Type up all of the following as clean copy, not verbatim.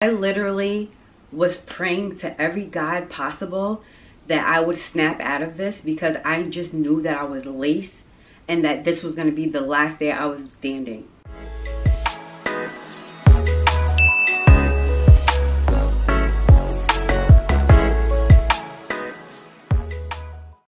I literally was praying to every God possible that I would snap out of this, because I just knew that I was laced and that this was going to be the last day I was standing.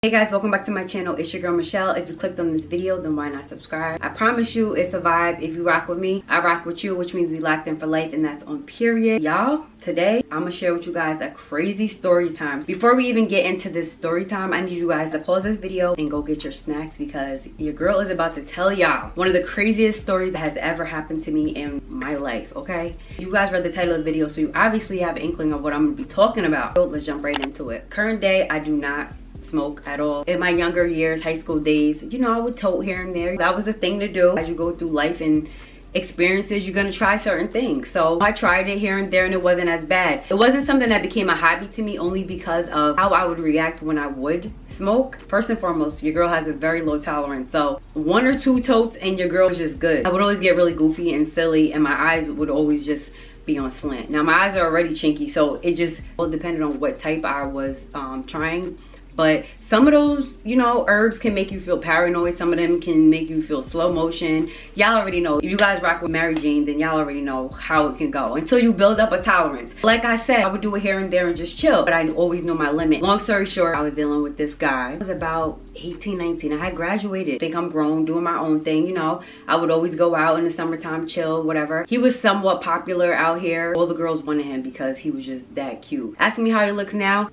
Hey guys, welcome back to my channel. It's your girl Michelle. If you clicked on this video, then why not subscribe? I promise you it's a vibe. If you rock with me, I rock with you, which means we locked in for life, and that's on period. Y'all, today I'm gonna share with you guys a crazy story time. Before we even get into this story time, I need you guys to pause this video and go get your snacks, because your girl is about to tell y'all one of the craziest stories that has ever happened to me in my life, okay? You guys read the title of the video, so you obviously have an inkling of what I'm gonna be talking about. So let's jump right into it. Current day, I do not smoke at all. In my younger years, high school days, you know, I would tote here and there. That was a thing to do. As you go through life and experiences, you're gonna try certain things. So I tried it here and there, and it wasn't as bad. It wasn't something that became a hobby to me, only because of how I would react when I would smoke. First and foremost, your girl has a very low tolerance. So 1 or 2 totes and your girl is just good. I would always get really goofy and silly, and my eyes would always just be on slant. Now my eyes are already chinky, so it just all depended on what type I was trying. But some of those, you know, herbs can make you feel paranoid. Some of them can make you feel slow motion. Y'all already know. If you guys rock with Mary Jane, then y'all already know how it can go until you build up a tolerance. Like I said, I would do it here and there and just chill, but I always know my limit. Long story short, I was dealing with this guy. I was about 18, 19. I had graduated. I think I'm grown, doing my own thing, you know. I would always go out in the summertime, chill, whatever. He was somewhat popular out here. All the girls wanted him because he was just that cute. Asking me how he looks now,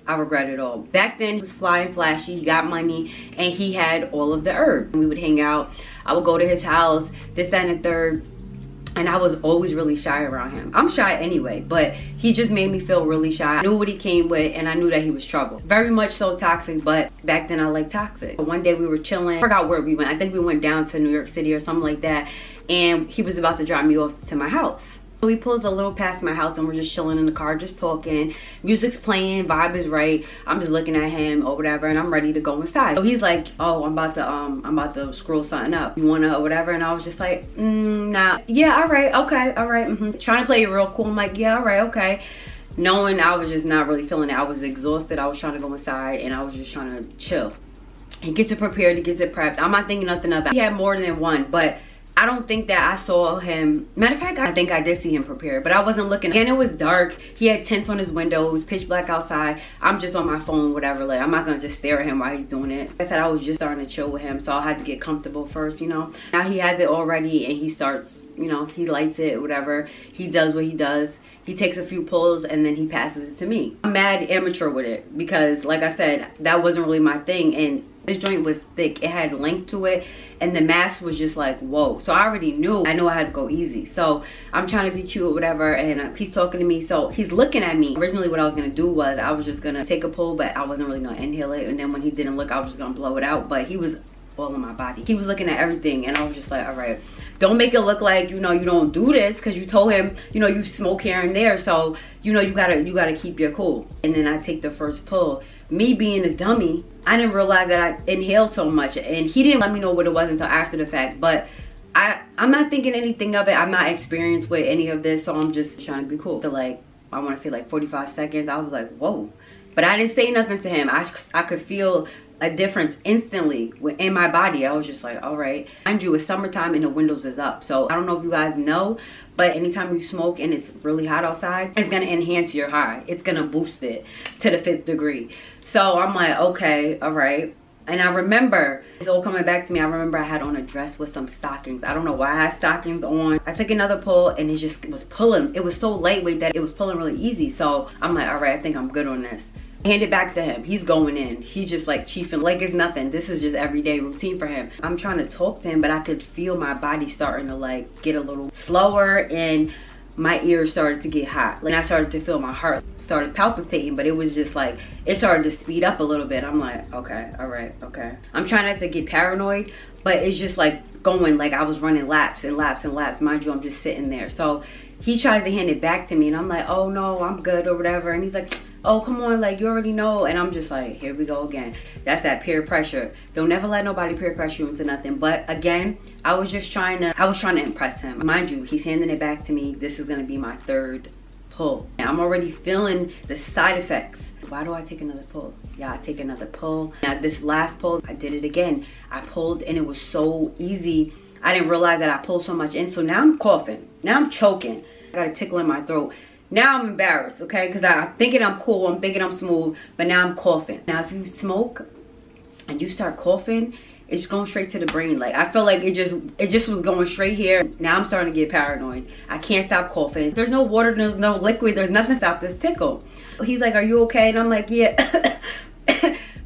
I regret it all. Back then, he was fly and flashy, he got money, and he had all of the herbs. We would hang out, I would go to his house, this, that, and the third, and I was always really shy around him. I'm shy anyway, but he just made me feel really shy. I knew what he came with, and I knew that he was trouble. Very much so toxic, but back then I liked toxic. One day we were chilling, I forgot where we went. I think we went down to New York City or something like that, and he was about to drop me off to my house. So he pulls a little past my house, and we're just chilling in the car, just talking. Music's playing, vibe is right. I'm just looking at him or whatever, and I'm ready to go inside. So he's like, "Oh, I'm about to scroll something up. You wanna or whatever?" And I was just like, "Nah, yeah, all right, okay, all right." Trying to play it real cool. I'm like, "Yeah, all right, okay." Knowing I was just not really feeling it. I was exhausted. I was trying to go inside, and I was just trying to chill. He gets it prepared. He gets it prepped. I'm not thinking nothing about it. He had more than one, but I don't think that I saw him. Matter of fact, I think I did see him prepared, but I wasn't looking. Again, it was dark. He had tints on his windows, pitch black outside. I'm just on my phone, whatever. Like, I'm not gonna just stare at him while he's doing it. Like I said, I was just starting to chill with him, so I had to get comfortable first, you know. Now he has it already, and he starts, you know, he lights it, whatever. He does what he does. He takes a few pulls, and then he passes it to me. I'm mad amateur with it, because like I said, that wasn't really my thing, and this joint was thick. It had length to it, and the mask was just like, whoa. So I already knew. I had to go easy. So I'm trying to be cute or whatever, and he's talking to me. So he's looking at me. Originally what I was gonna do was I was just gonna take a pull, but I wasn't really gonna inhale it. And then when he didn't look, I was just gonna blow it out. But he was all in my body. He was looking at everything, and I was just like, all right, don't make it look like, you know, you don't do this, because you told him, you know, you smoke here and there, so you know you gotta keep your cool. And then I take the first pull. Me being a dummy, I didn't realize that I inhaled so much, and he didn't let me know what it was until after the fact. But I'm not thinking anything of it. I'm not experienced with any of this, so I'm just trying to be cool. So like, I want to say like 45 seconds, I was like, whoa. But I didn't say nothing to him. I could feel a difference instantly in my body. I was just like, all right. Mind you, it's summertime and the windows is up. So I don't know if you guys know, but anytime you smoke and it's really hot outside, it's gonna enhance your high. It's gonna boost it to the 5th degree. So I'm like, okay, all right. And I remember, it's all coming back to me. I remember I had on a dress with some stockings. I don't know why I had stockings on. I took another pull, and it was pulling. It was so lightweight that it was pulling really easy. So I'm like, all right, I think I'm good on this. Hand it back to him. He's going in. He's just like chiefing like it's nothing. This is just everyday routine for him. I'm trying to talk to him, but I could feel my body starting to like get a little slower, and my ears started to get hot. Like I started to feel my heart started palpitating, but it was just like, it started to speed up a little bit. I'm like, okay, all right, okay. I'm trying not to get paranoid, but it's just like going, like I was running laps and laps and laps. Mind you, I'm just sitting there. So he tries to hand it back to me, and I'm like, oh no, I'm good or whatever. And he's like, oh, come on, like you already know. And I'm just like, here we go again. That's that peer pressure. Don't never let nobody peer pressure you into nothing. But again, I was trying to impress him. Mind you, he's handing it back to me. This is gonna be my third pull. I'm already feeling the side effects. Why do I take another pull? Yeah, I take another pull. Now this last pull, I did it again. I pulled and it was so easy. I didn't realize that I pulled so much in. So now I'm coughing. Now I'm choking. I got a tickle in my throat. Now I'm embarrassed, okay? Because I'm thinking I'm cool, I'm thinking I'm smooth, but now I'm coughing. Now if you smoke and you start coughing, it's going straight to the brain. Like, I feel like it just was going straight here. Now I'm starting to get paranoid. I can't stop coughing. There's no water, there's no liquid, there's nothing to stop this tickle. He's like, are you okay? And I'm like, yeah.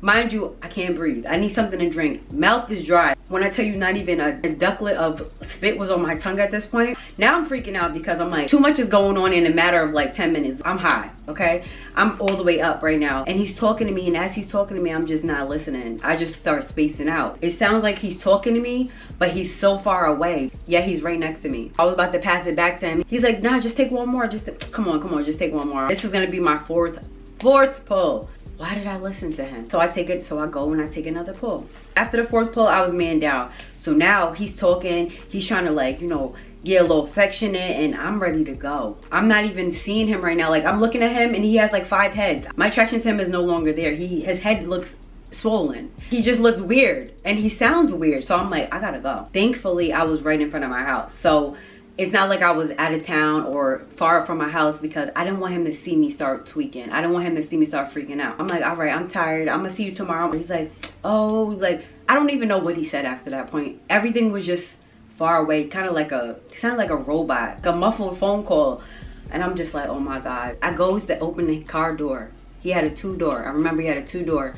Mind you, I can't breathe. I need something to drink. Mouth is dry. When I tell you not even a ducklet of spit was on my tongue at this point. Now I'm freaking out because I'm like, too much is going on in a matter of like 10 minutes. I'm high, okay? I'm all the way up right now. And he's talking to me, and as he's talking to me, I'm just not listening. I just start spacing out. It sounds like he's talking to me, but he's so far away. Yeah, he's right next to me. I was about to pass it back to him. He's like, nah, just take one more. Come on, just take one more. This is gonna be my fourth pull. Why did I listen to him? So I go and I take another pull. After the fourth pull, I was man down. So now he's talking, he's trying to like, you know, get a little affectionate, and I'm ready to go. I'm not even seeing him right now. Like, I'm looking at him and he has like 5 heads. My attraction to him is no longer there. His head looks swollen. He just looks weird and he sounds weird. So I'm like, I gotta go. Thankfully, I was right in front of my house. So it's not like I was out of town or far from my house, because I didn't want him to see me start tweaking. I didn't want him to see me start freaking out. I'm like, all right, I'm tired. I'm gonna see you tomorrow. He's like, oh, like, I don't even know what he said after that point. Everything was just far away, kind of like it sounded like a robot, like a muffled phone call. And I'm just like, oh my God. I goes to open the car door. He had a 2-door. I remember he had a 2-door.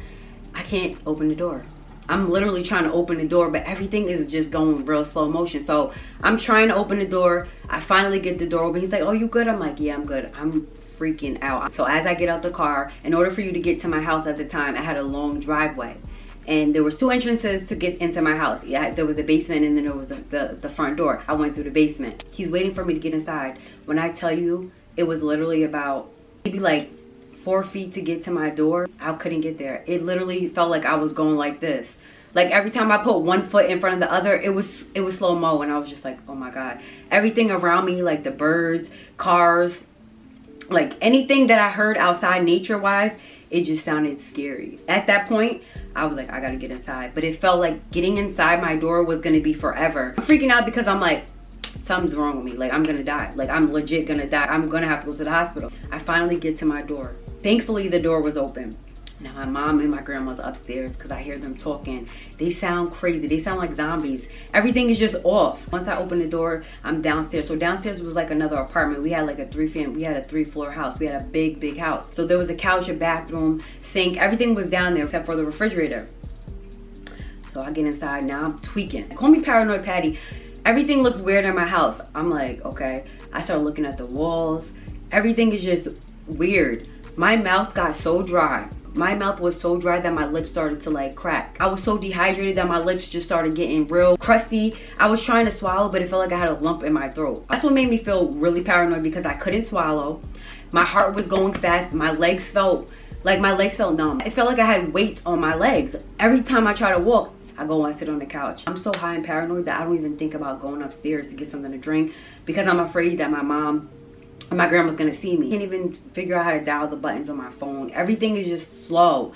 I can't open the door. I'm literally trying to open the door, but everything is just going real slow motion. So I'm trying to open the door. I finally get the door open. He's like, oh, you good? I'm like, yeah, I'm good. I'm freaking out. So as I get out the car, in order for you to get to my house at the time, I had a long driveway. And there was 2 entrances to get into my house. Yeah, there was a basement and then there was the front door. I went through the basement. He's waiting for me to get inside. When I tell you, it was literally about maybe like 4 feet to get to my door. I couldn't get there. It literally felt like I was going like this. Like every time I put one foot in front of the other, it was slow-mo, and I was just like, oh my God. Everything around me, like the birds, cars, like anything that I heard outside nature-wise, it just sounded scary. At that point, I was like, I gotta get inside. But it felt like getting inside my door was gonna be forever. I'm freaking out because I'm like, something's wrong with me. Like, I'm gonna die. Like, I'm legit gonna die. I'm gonna have to go to the hospital. I finally get to my door. Thankfully, the door was open. Now, my mom and my grandma's upstairs because I hear them talking. They sound crazy. They sound like zombies. Everything is just off. Once I open the door, I'm downstairs. So downstairs was like another apartment. We had like a 3-floor house. We had a big house. So there was a couch, a bathroom, sink. Everything was down there except for the refrigerator. So I get inside. Now I'm tweaking. Call me Paranoid Patty. Everything looks weird in my house. I'm like, okay. I start looking at the walls. Everything is just weird. My mouth got so dry. My mouth was so dry that my lips started to like crack. I was so dehydrated that my lips just started getting real crusty. I was trying to swallow, but it felt like I had a lump in my throat. That's what made me feel really paranoid, because I couldn't swallow. My heart was going fast. My legs felt numb. It felt like I had weights on my legs. Every time I try to walk, I go and sit on the couch. I'm so high and paranoid that I don't even think about going upstairs to get something to drink, because I'm afraid that my mom and my grandma's gonna see me. I can't even figure out how to dial the buttons on my phone. Everything is just slow,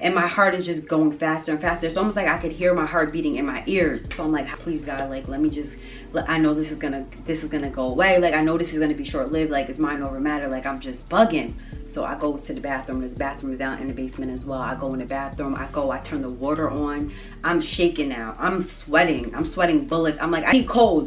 and my heart is just going faster and faster. It's almost like I could hear my heart beating in my ears. So I'm like, please God, like, let me just, I know this is gonna go away. Like, I know this is gonna be short-lived. Like, it's mind over matter. Like, I'm just bugging. So I go to the bathroom. The bathroom is down in the basement as well. I go in the bathroom. I turn the water on. I'm shaking now. I'm sweating bullets. I'm like, I need cold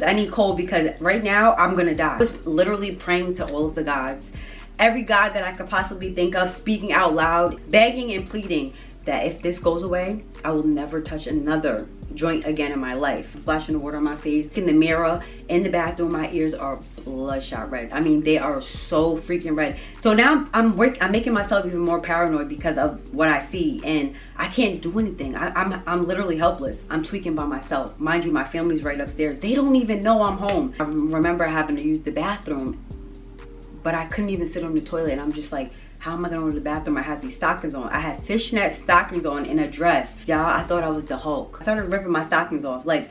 because right now I'm gonna die. I was literally praying to all of the gods. Every god that I could possibly think of, speaking out loud, begging and pleading that if this goes away, I will never touch another joint again in my life. Splashing the water on my face, in the mirror, in the bathroom, my ears are bloodshot red. I mean, they are so freaking red. So now I'm making myself even more paranoid because of what I see, and I can't do anything. I'm literally helpless. I'm tweaking by myself. Mind you, my family's right upstairs. They don't even know I'm home. I remember having to use the bathroom, but I couldn't even sit on the toilet, and I'm just like, how am I gonna go to the bathroom? I had these stockings on. I had fishnet stockings on in a dress. Y'all, I thought I was the Hulk. I started ripping my stockings off. Like,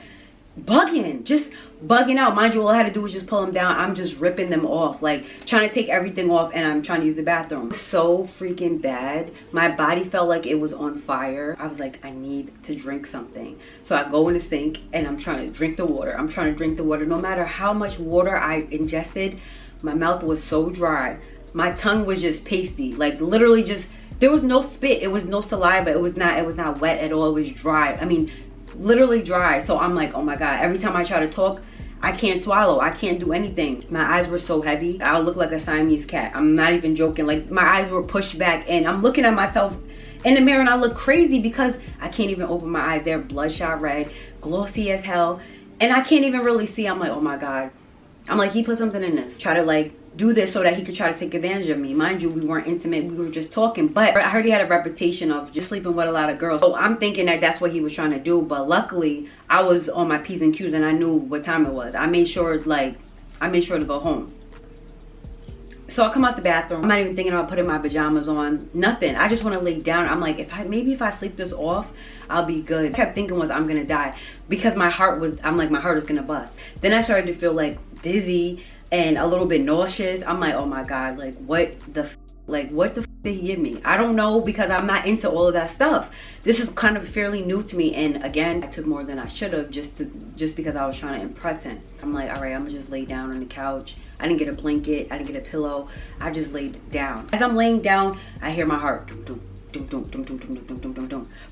bugging, just bugging out. Mind you, all I had to do was just pull them down. I'm just ripping them off, like trying to take everything off, and I'm trying to use the bathroom. So freaking bad. My body felt like it was on fire. I was like, I need to drink something. So I go in the sink and I'm trying to drink the water. I'm trying to drink the water. No matter how much water I ingested, my mouth was so dry. My tongue was just pasty, like literally just, there was no spit, it was no saliva, it was not wet at all, it was dry. I mean, literally dry. So I'm like, oh my God, every time I try to talk, I can't swallow, I can't do anything. My eyes were so heavy, I would look like a Siamese cat. I'm not even joking. Like, my eyes were pushed back and I'm looking at myself in the mirror and I look crazy because I can't even open my eyes. They're bloodshot red, glossy as hell, and I can't even really see. I'm like, oh my God. I'm like, he put something in this. Try to like do this so that he could try to take advantage of me. Mind you, we weren't intimate, we were just talking, but I heard he had a reputation of just sleeping with a lot of girls. So I'm thinking that that's what he was trying to do, but luckily I was on my P's and Q's and I knew what time it was. I made sure to go home. So I come out the bathroom. I'm not even thinking about putting my pajamas on, nothing. I just want to lay down. I'm like, maybe if I sleep this off, I'll be good. I kept thinking was I'm gonna die because my heart is gonna bust. Then I started to feel like dizzy and a little bit nauseous. I'm like, oh my God, like what the f did he give me? I don't know, because I'm not into all of that stuff. This is kind of fairly new to me, and again, I took more than I should have just because I was trying to impress him. I'm like, all right, I'm gonna just lay down on the couch. I didn't get a blanket, I didn't get a pillow. I just laid down. As I'm laying down, I hear my heart boom, boom, boom, boom,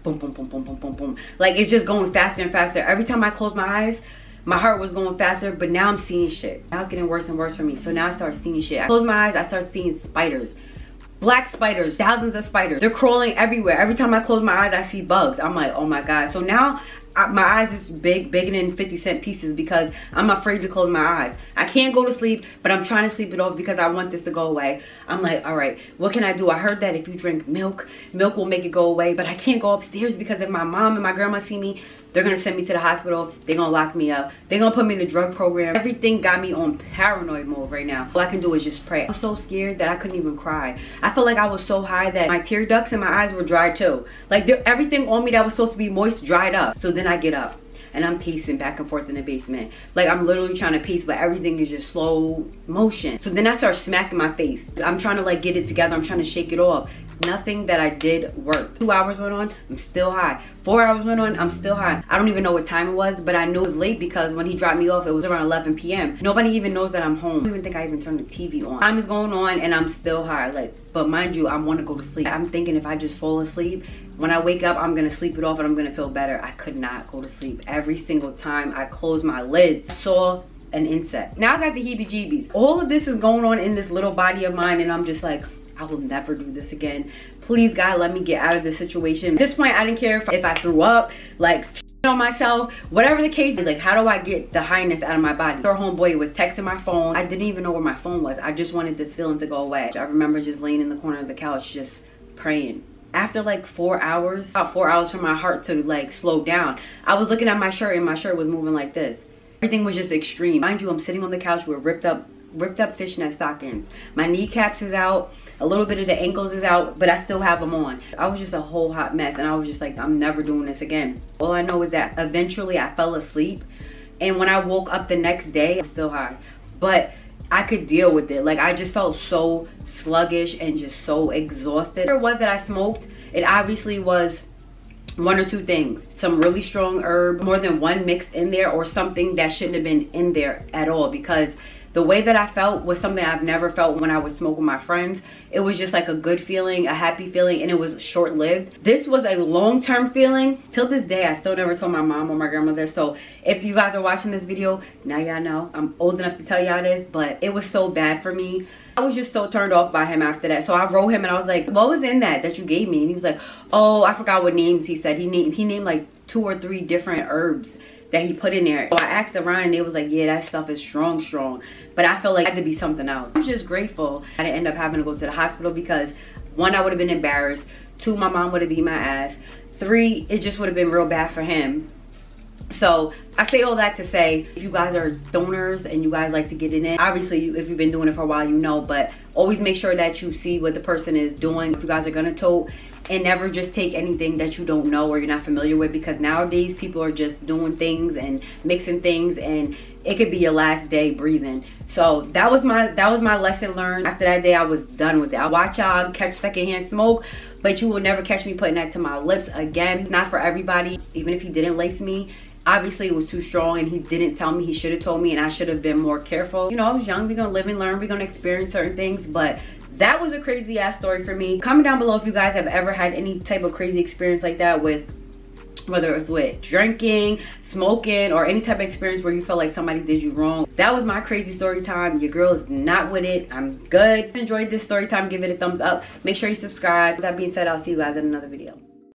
boom, boom, boom, boom. Like, it's just going faster and faster. Every time I close my eyes, my heart was going faster, but now I'm seeing shit. Now it's getting worse and worse for me. So now I start seeing shit. I close my eyes, I start seeing spiders. Black spiders, thousands of spiders. They're crawling everywhere. Every time I close my eyes, I see bugs. I'm like, oh my God. So now my eyes is bigger than 50-cent pieces because I'm afraid to close my eyes. I can't go to sleep, but I'm trying to sleep it off because I want this to go away. I'm like, all right, what can I do? I heard that if you drink milk will make it go away, but I can't go upstairs because if my mom and my grandma see me, they're gonna send me to the hospital. They're gonna lock me up. They're gonna put me in the drug program. Everything got me on paranoid mode right now. All I can do is just pray. I was so scared that I couldn't even cry. I felt like I was so high that my tear ducts in my eyes were dry too. Like, everything on me that was supposed to be moist dried up. So then I get up and I'm pacing back and forth in the basement. Like, I'm literally trying to pace, but everything is just slow motion. So then I start smacking my face. I'm trying to like get it together. I'm trying to shake it off. Nothing that I did worked. 2 hours went on, I'm still high. 4 hours went on, I'm still high. I don't even know what time it was, but I knew it was late because when he dropped me off, it was around 11 p.m. Nobody even knows that I'm home. I don't even think I even turned the TV on. Time is going on and I'm still high. Like, but mind you, I want to go to sleep. I'm thinking if I just fall asleep, when I wake up, I'm gonna sleep it off and I'm gonna feel better. I could not go to sleep. Every single time I closed my lids, I saw an insect. Now I got the heebie-jeebies. All of this is going on in this little body of mine and I'm just like, I will never do this again. Please, God, let me get out of this situation. At this point, I didn't care if I threw up, like, on myself, whatever the case. Like, how do I get the highness out of my body? Our homeboy was texting my phone. I didn't even know where my phone was. I just wanted this feeling to go away. I remember just laying in the corner of the couch, just praying. After like 4 hours, about 4 hours for my heart to like slow down, I was looking at my shirt and my shirt was moving like this. Everything was just extreme. Mind you, I'm sitting on the couch with ripped up fishnet stockings. My kneecaps is out, a little bit of the ankles is out, but I still have them on. I was just a whole hot mess and I was just like, I'm never doing this again. All I know is that eventually I fell asleep, and when I woke up the next day, I'm still high, but I could deal with it. Like, I just felt so sluggish and just so exhausted. It was that I smoked. It obviously was one or two things: some really strong herb, more than one mixed in there, or something that shouldn't have been in there at all, because the way that I felt was something I've never felt when I would smoke with my friends. It was just like a good feeling, a happy feeling, and it was short-lived. This was a long-term feeling. Till this day, I still never told my mom or my grandmother. So if you guys are watching this video, now y'all know. I'm old enough to tell y'all this, but it was so bad for me. I was just so turned off by him after that. So I wrote him and I was like, what was in that you gave me? And he was like, oh, I forgot what names he said. He named like 2 or 3 different herbs that he put in there. So I asked around and they was like, yeah, that stuff is strong. But I felt like it had to be something else. I'm just grateful I didn't end up having to go to the hospital, because 1, I would have been embarrassed. 2, my mom would have beat my ass. 3, it just would have been real bad for him. So I say all that to say, if you guys are stoners and you guys like to get in it, obviously if you've been doing it for a while, you know, but always make sure that you see what the person is doing. If you guys are gonna tote, and never just take anything that you don't know or you're not familiar with, because nowadays people are just doing things and mixing things, and it could be your last day breathing. So that was my lesson learned. After that day, I was done with it. I watch y'all catch secondhand smoke, but you will never catch me putting that to my lips again. It's not for everybody. Even if he didn't lace me, obviously it was too strong and he didn't tell me. He should have told me, and I should have been more careful. You know, I was young. We're gonna live and learn. We're gonna experience certain things, but that was a crazy ass story for me. Comment down below if you guys have ever had any type of crazy experience like that, with whether it's with drinking, smoking, or any type of experience where you felt like somebody did you wrong. That was my crazy story time. Your girl is not with it. I'm good. If you enjoyed this story time, give it a thumbs up. Make sure you subscribe. With that being said, I'll see you guys in another video.